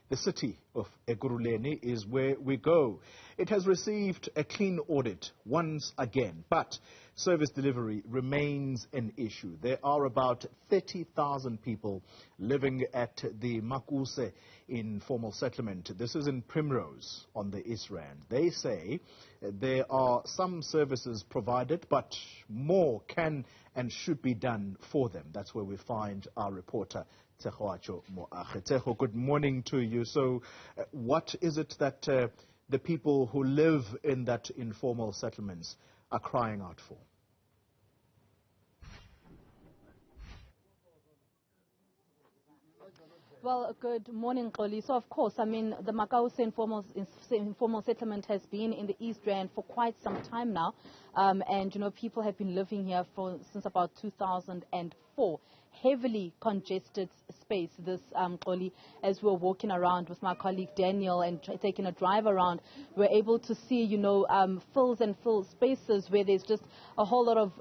The City of Ekurhuleni is where we go. It has received a clean audit once again, but service delivery remains an issue. There are about 30,000 people living at the Makause informal settlement. This is in Primrose on the East Rand. They say there are some services provided, but more can and should be done for them. That's where we find our reporter, Tshegohaco Moagi. Tshegohaco, good morning to you. So what is it that the people who live in that informal settlements are crying out for? Well, good morning, Xoli. So, of course, I mean, the Makause informal settlement has been in the East Rand for quite some time now. And, you know, people have been living here since about 2004. Heavily congested space, this, Xoli. As we were walking around with my colleague Daniel and taking a drive around, we're able to see, you know, fills and fill spaces where there's just a whole lot of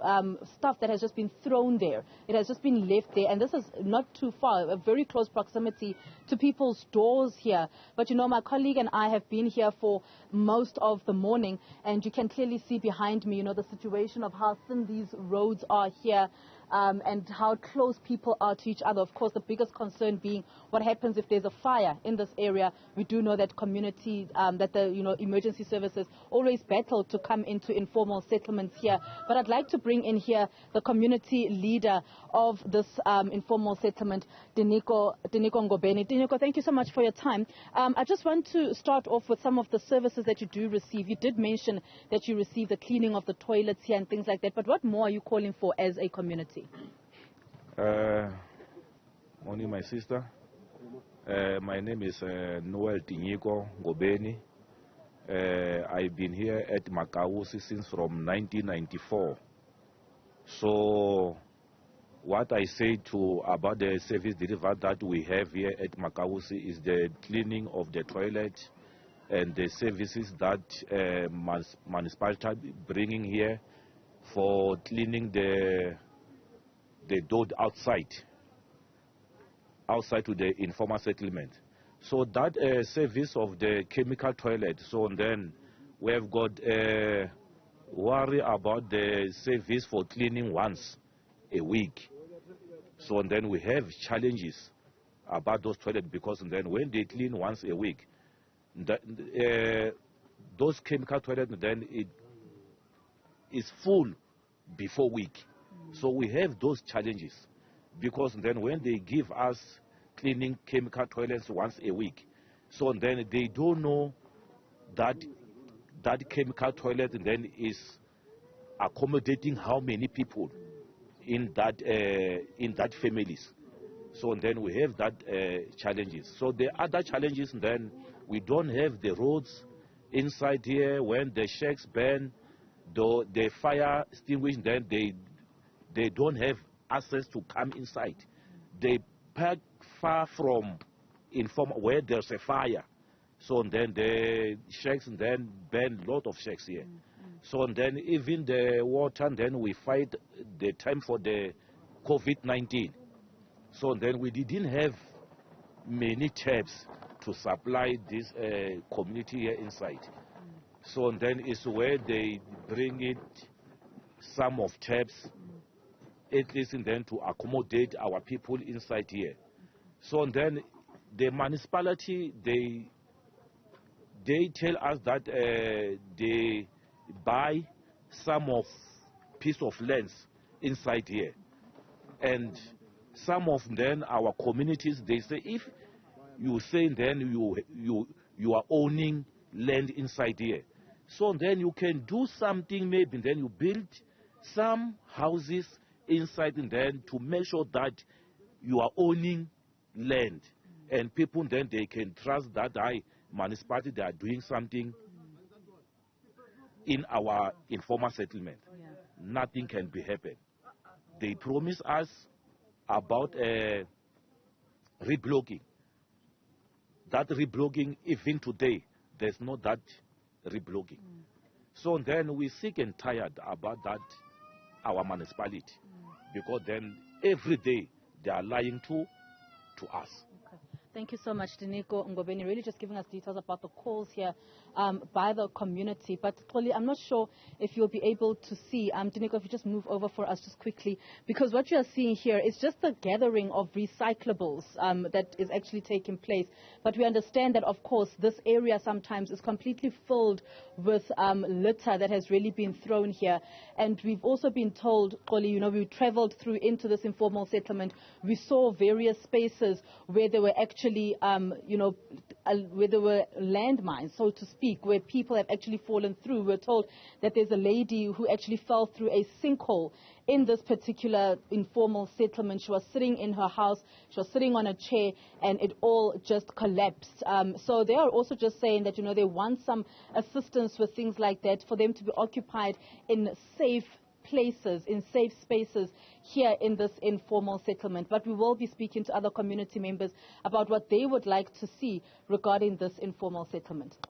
stuff that has just been thrown there. It has just been left there. And this is not too far, a very close proximity to people's doors here. But, you know, my colleague and I have been here for most of the morning, and you can clearly see behind me, you know, the situation of how thin these roads are here. And how close people are to each other. Of course, the biggest concern being what happens if there's a fire in this area. We do know that community, that the emergency services always battle to come into informal settlements here. But I'd like to bring in here the community leader of this informal settlement, Diniko Ngobeni. Diniko, thank you so much for your time. I just want to start off with some of the services that you do receive. You did mention that you receive the cleaning of the toilets here and things like that. But what more are you calling for as a community? Morning, my sister. My name is Diniko Ngobeni. I've been here at Makause since from 1994. So what I say about the service delivery that we have here at Makause is the cleaning of the toilet and the services that municipality bringing here for cleaning the door outside to the informal settlement. So that service of the chemical toilet, so then we have got worry about the service for cleaning once a week. So then we have challenges about those toilets, because then when they clean once a week, those chemical toilets, then it is full before week. So we have those challenges, because then when they give us cleaning chemical toilets once a week, so then they don't know that that chemical toilet then is accommodating how many people in that families. So then we have that challenges. So the other challenges, then we don't have the roads inside here. When the shacks burn, the fire extinguished, then they don't have access to come inside. They park far from informal where there's a fire. So then the shacks then burn a lot of shacks here. So then even the water, then we fight the time for the COVID-19. So then we didn't have many taps to supply this community here inside. So then it's where they bring it, some of taps, at least then to accommodate our people inside here. So then the municipality, they tell us that they buy some of piece of lands inside here. And some of then our communities, they say, if you say then you are owning land inside here, so then you can do something, maybe then you build some houses inside, and then to make sure that you are owning land, and people then they can trust that municipality, they are doing something in our informal settlement. Yeah. Nothing can be happen. They promise us about reblocking. That reblocking, even today, there's not that reblocking. So then we sick and tired about that, our municipality, because then every day they are lying to us. Okay. Thank you so much, Dineko Ngobeni, really just giving us details about the calls here by the community. But Xoli, I'm not sure if you'll be able to see, Dineko, if you just move over for us just quickly, because what you are seeing here is just the gathering of recyclables that is actually taking place. But we understand that, of course, this area sometimes is completely filled with litter that has really been thrown here. And we've also been told, Xoli, you know, we traveled through into this informal settlement. We saw various spaces where there were actually, where there were landmines, so to speak, where people have actually fallen through. We're told that there's a lady who actually fell through a sinkhole in this particular informal settlement. She was sitting in her house, she was sitting on a chair, and it all just collapsed. So they are also just saying that, you know, they want some assistance with things like that for them to be occupied in safe places, in safe spaces here in this informal settlement. But we will be speaking to other community members about what they would like to see regarding this informal settlement.